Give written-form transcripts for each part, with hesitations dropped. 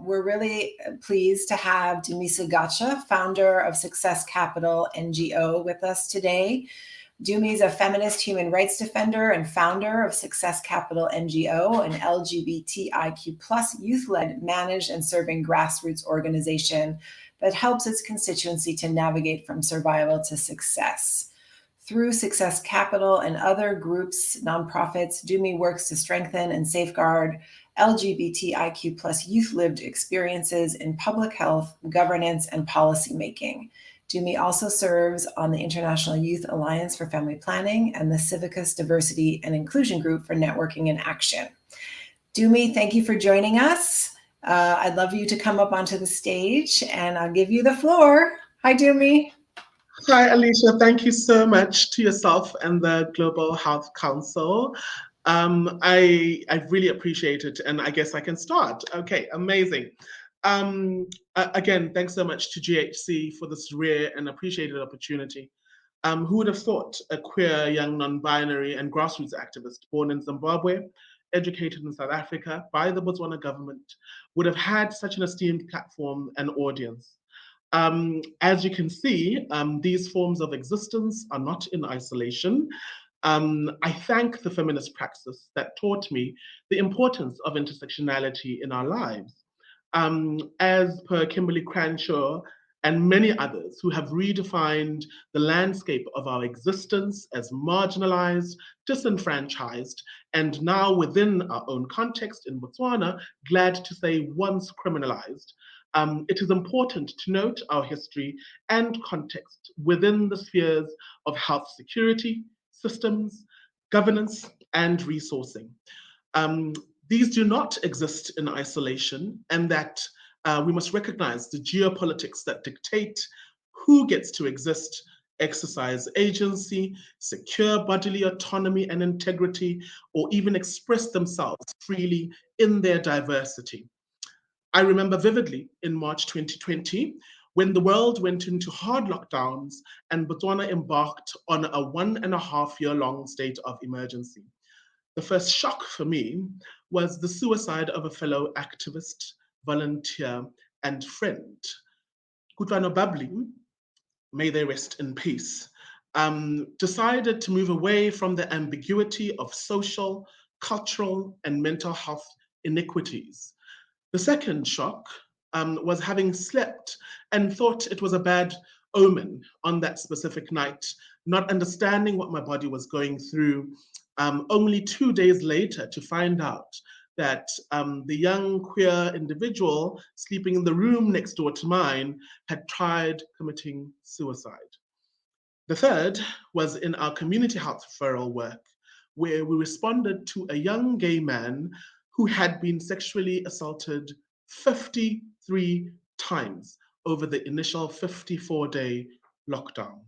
We're really pleased to have Dumi Gatsha, founder of Success Capital NGO, with us today. Dumi is a feminist human rights defender and founder of Success Capital NGO, an LGBTIQ plus youth-led, managed and serving grassroots organization that helps its constituency to navigate from survival to success. Through Success Capital and other groups, nonprofits, Dumi works to strengthen and safeguard LGBTIQ plus youth-lived experiences in public health, governance, and policymaking. Dumi also serves on the International Youth Alliance for Family Planning and the Civicus Diversity and Inclusion Group for Networking and Action. Dumi, thank you for joining us. I'd love you to come up onto the stage and I'll give you the floor. Hi, Dumi. Hi, Alicia. Thank you so much to yourself and the Global Health Council. I really appreciate it, and I guess I can start. Okay, amazing. Again, thanks so much to GHC for this rare and appreciated opportunity. Who would have thought a queer, young, non-binary and grassroots activist born in Zimbabwe, educated in South Africa by the Botswana government, would have had such an esteemed platform and audience? As you can see, these forms of existence are not in isolation. I thank the feminist praxis that taught me the importance of intersectionality in our lives. As per Kimberly Cranshaw and many others who have redefined the landscape of our existence as marginalized, disenfranchised, and now within our own context in Botswana, glad to say once criminalized. It is important to note our history and context within the spheres of health security, systems, governance, and resourcing. These do not exist in isolation, and that we must recognize the geopolitics that dictate who gets to exist, exercise agency, secure bodily autonomy and integrity, or even express themselves freely in their diversity. I remember vividly in March 2020, when the world went into hard lockdowns and Botswana embarked on a 1.5-year-long state of emergency. The first shock for me was the suicide of a fellow activist, volunteer, and friend. Kutlwano Babli, may they rest in peace, decided to move away from the ambiguity of social, cultural, and mental health inequities. The second shock was having slept and thought it was a bad omen on that specific night, not understanding what my body was going through, only 2 days later to find out that the young queer individual sleeping in the room next door to mine had tried committing suicide. The third was in our community health referral work, where we responded to a young gay man who had been sexually assaulted 53 times over the initial 54-day lockdown.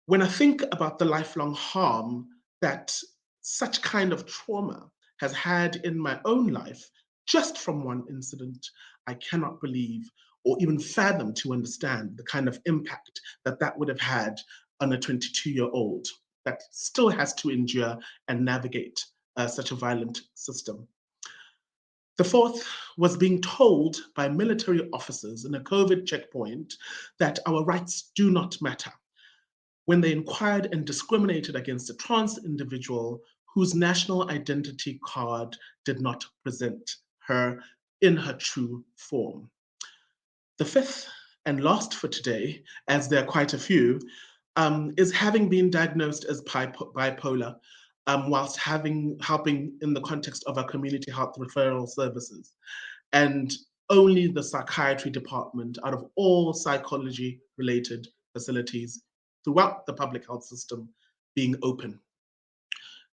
When I think about the lifelong harm that such kind of trauma has had in my own life, just from one incident, I cannot believe or even fathom to understand the kind of impact that that would have had on a 22-year-old that still has to endure and navigate such a violent system. The fourth was being told by military officers in a COVID checkpoint that our rights do not matter when they inquired and discriminated against a trans individual whose national identity card did not present her in her true form. The fifth and last for today, as there are quite a few, is having been diagnosed as bipolar, whilst helping in the context of our community health referral services. And only the psychiatry department out of all psychology-related facilities throughout the public health system being open.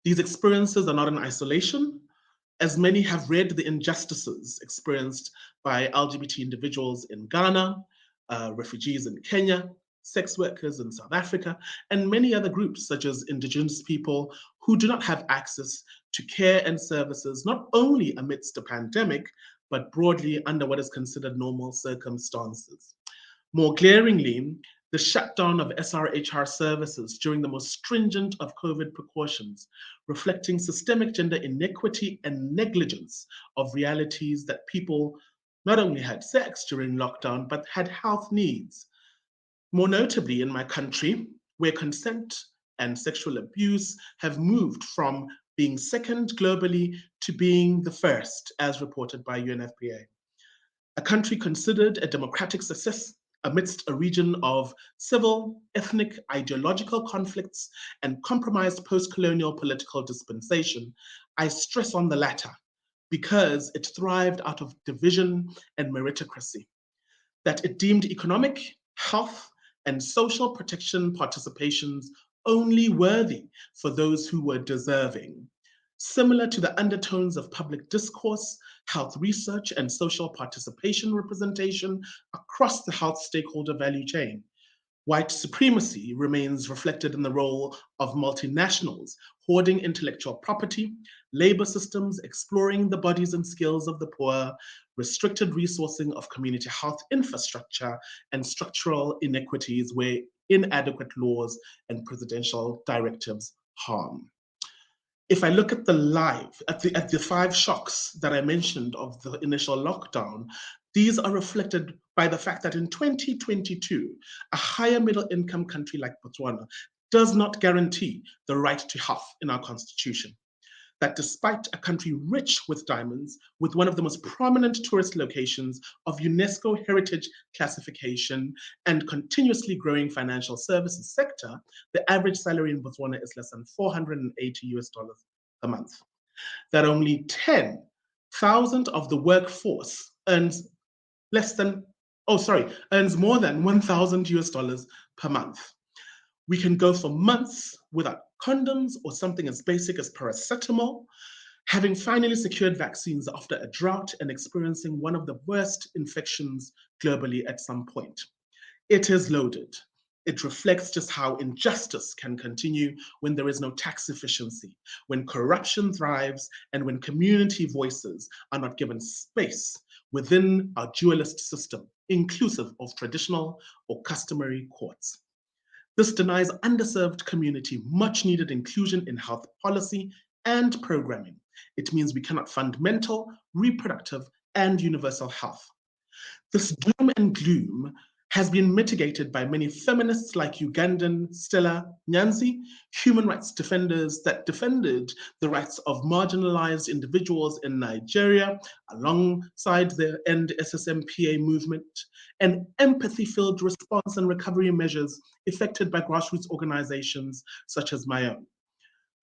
These experiences are not in isolation, as many have read the injustices experienced by LGBT individuals in Ghana, refugees in Kenya, sex workers in South Africa, and many other groups such as Indigenous people who do not have access to care and services, not only amidst the pandemic, but broadly under what is considered normal circumstances. More glaringly, the shutdown of SRHR services during the most stringent of COVID precautions, reflecting systemic gender inequity and negligence of realities that people not only had sex during lockdown, but had health needs. More notably, in my country, where consent and sexual abuse have moved from being second globally to being the first, as reported by UNFPA. A country considered a democratic success amidst a region of civil, ethnic, ideological conflicts and compromised post-colonial political dispensation. I stress on the latter because it thrived out of division and meritocracy, that it deemed economic, health, and social protection participations only worthy for those who were deserving. Similar to the undertones of public discourse, health research, and social participation representation across the health stakeholder value chain, white supremacy remains reflected in the role of multinationals hoarding intellectual property, labor systems exploring the bodies and skills of the poor, restricted resourcing of community health infrastructure, and structural inequities where inadequate laws and presidential directives harm. If I look at the five shocks that I mentioned of the initial lockdown, these are reflected by the fact that in 2022, a higher middle income country like Botswana does not guarantee the right to health in our constitution. That despite a country rich with diamonds, with one of the most prominent tourist locations of UNESCO heritage classification and continuously growing financial services sector, the average salary in Botswana is less than 480 US dollars a month. That only 10,000 of the workforce less than, earns more than 1,000 US dollars per month. We can go for months without condoms or something as basic as paracetamol, having finally secured vaccines after a drought and experiencing one of the worst infections globally at some point. It is loaded. It reflects just how injustice can continue when there is no tax efficiency, when corruption thrives, and when community voices are not given space within our dualist system, inclusive of traditional or customary courts. This denies underserved community much needed inclusion in health policy and programming. It means we cannot fund mental, reproductive, and universal health. This doom and gloom has been mitigated by many feminists like Ugandan Stella Nyanzi, human rights defenders that defended the rights of marginalized individuals in Nigeria alongside the End SSMPA movement, and empathy-filled response and recovery measures effected by grassroots organizations such as my own.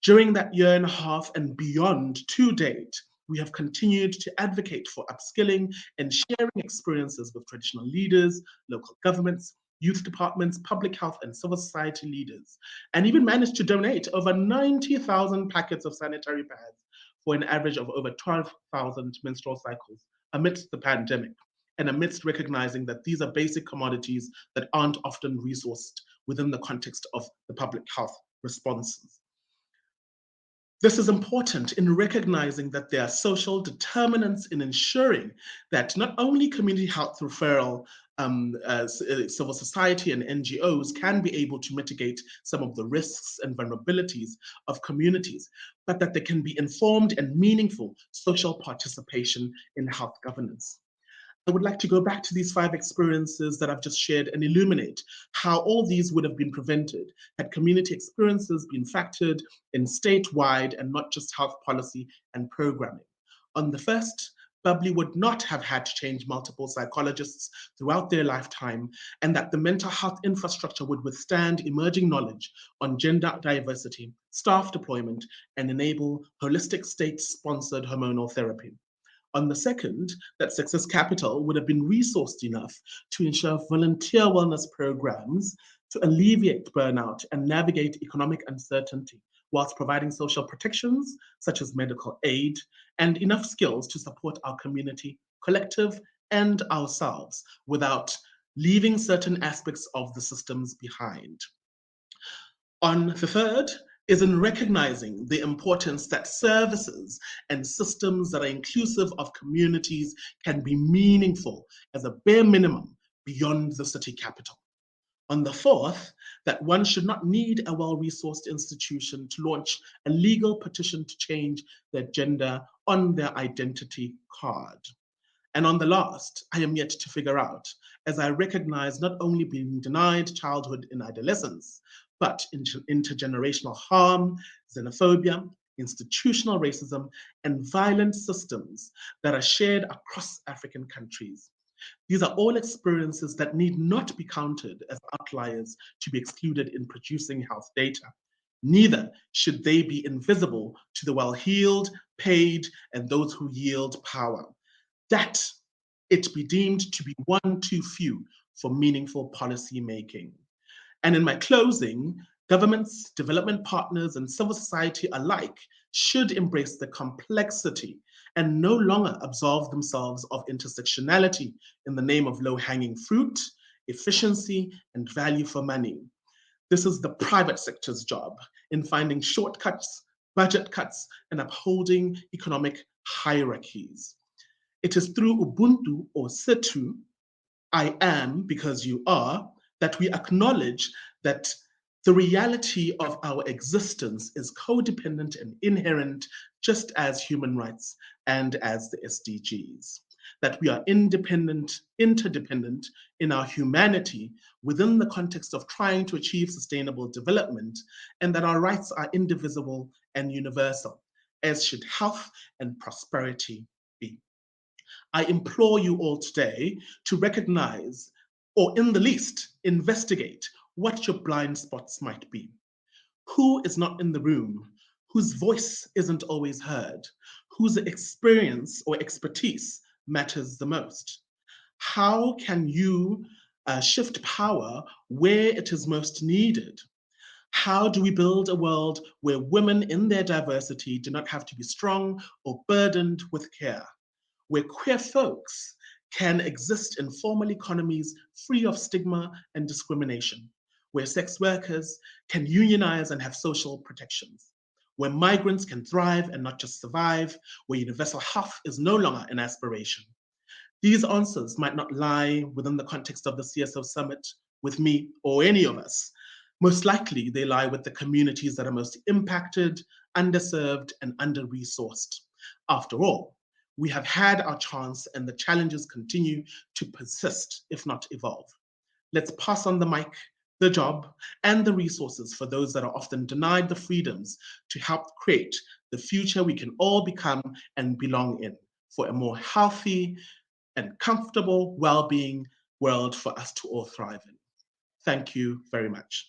During that year and a half and beyond to date, we have continued to advocate for upskilling and sharing experiences with traditional leaders, local governments, youth departments, public health, and civil society leaders, and even managed to donate over 90,000 packets of sanitary pads for an average of over 12,000 menstrual cycles amidst the pandemic, and amidst recognizing that these are basic commodities that aren't often resourced within the context of the public health responses. This is important in recognizing that there are social determinants in ensuring that not only community health referral, civil society and NGOs can be able to mitigate some of the risks and vulnerabilities of communities, but that there can be informed and meaningful social participation in health governance. I would like to go back to these five experiences that I've just shared and illuminate how all these would have been prevented had community experiences been factored in statewide and not just health policy and programming. On the first, Bubbly would not have had to change multiple psychologists throughout their lifetime, and that the mental health infrastructure would withstand emerging knowledge on gender diversity, staff deployment, and enable holistic state-sponsored hormonal therapy. On the second, that Success Capital would have been resourced enough to ensure volunteer wellness programs to alleviate burnout and navigate economic uncertainty, whilst providing social protections such as medical aid and enough skills to support our community, collective, and ourselves without leaving certain aspects of the systems behind. On the third is in recognizing the importance that services and systems that are inclusive of communities can be meaningful as a bare minimum beyond the city capital. On the fourth, that one should not need a well-resourced institution to launch a legal petition to change their gender on their identity card. And on the last, I am yet to figure out, as I recognize not only being denied childhood in adolescence, but intergenerational harm, xenophobia, institutional racism, and violent systems that are shared across African countries. These are all experiences that need not be counted as outliers to be excluded in producing health data. Neither should they be invisible to the well-heeled, paid, and those who yield power. That it be deemed to be one too few for meaningful policy making. And in my closing, governments, development partners, and civil society alike should embrace the complexity and no longer absolve themselves of intersectionality in the name of low-hanging fruit, efficiency, and value for money. This is the private sector's job in finding shortcuts, budget cuts, and upholding economic hierarchies. It is through Ubuntu or Situ, I am because you are, that we acknowledge that the reality of our existence is codependent and inherent, just as human rights and as the SDGs. That we are independent, interdependent in our humanity within the context of trying to achieve sustainable development, and that our rights are indivisible and universal, as should health and prosperity be. I implore you all today to recognize, or in the least, investigate what your blind spots might be. Who is not in the room? Whose voice isn't always heard? Whose experience or expertise matters the most? How can you shift power where it is most needed? How do we build a world where women in their diversity do not have to be strong or burdened with care? Where queer folks can exist in formal economies free of stigma and discrimination, where sex workers can unionize and have social protections, where migrants can thrive and not just survive, where universal health is no longer an aspiration. These answers might not lie within the context of the CSO summit with me or any of us. Most likely, they lie with the communities that are most impacted, underserved, and under-resourced. After all, we have had our chance and the challenges continue to persist, if not evolve. Let's pass on the mic, the job, and the resources for those that are often denied the freedoms to help create the future we can all become and belong in for a more healthy and comfortable, well-being world for us to all thrive in. Thank you very much.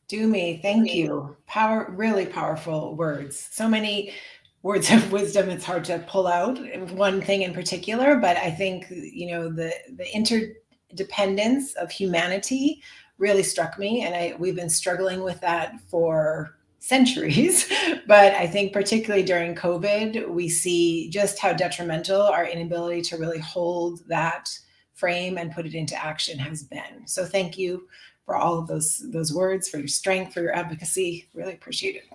Dumi, thank you. Really powerful words. So many words of wisdom. It's hard to pull out one thing in particular, but I think the interdependence of humanity really struck me, and we've been struggling with that for centuries. But I think particularly during COVID, we see just how detrimental our inability to really hold that frame and put it into action has been. So thank you for all of those words, for your strength, for your advocacy. Really appreciate it.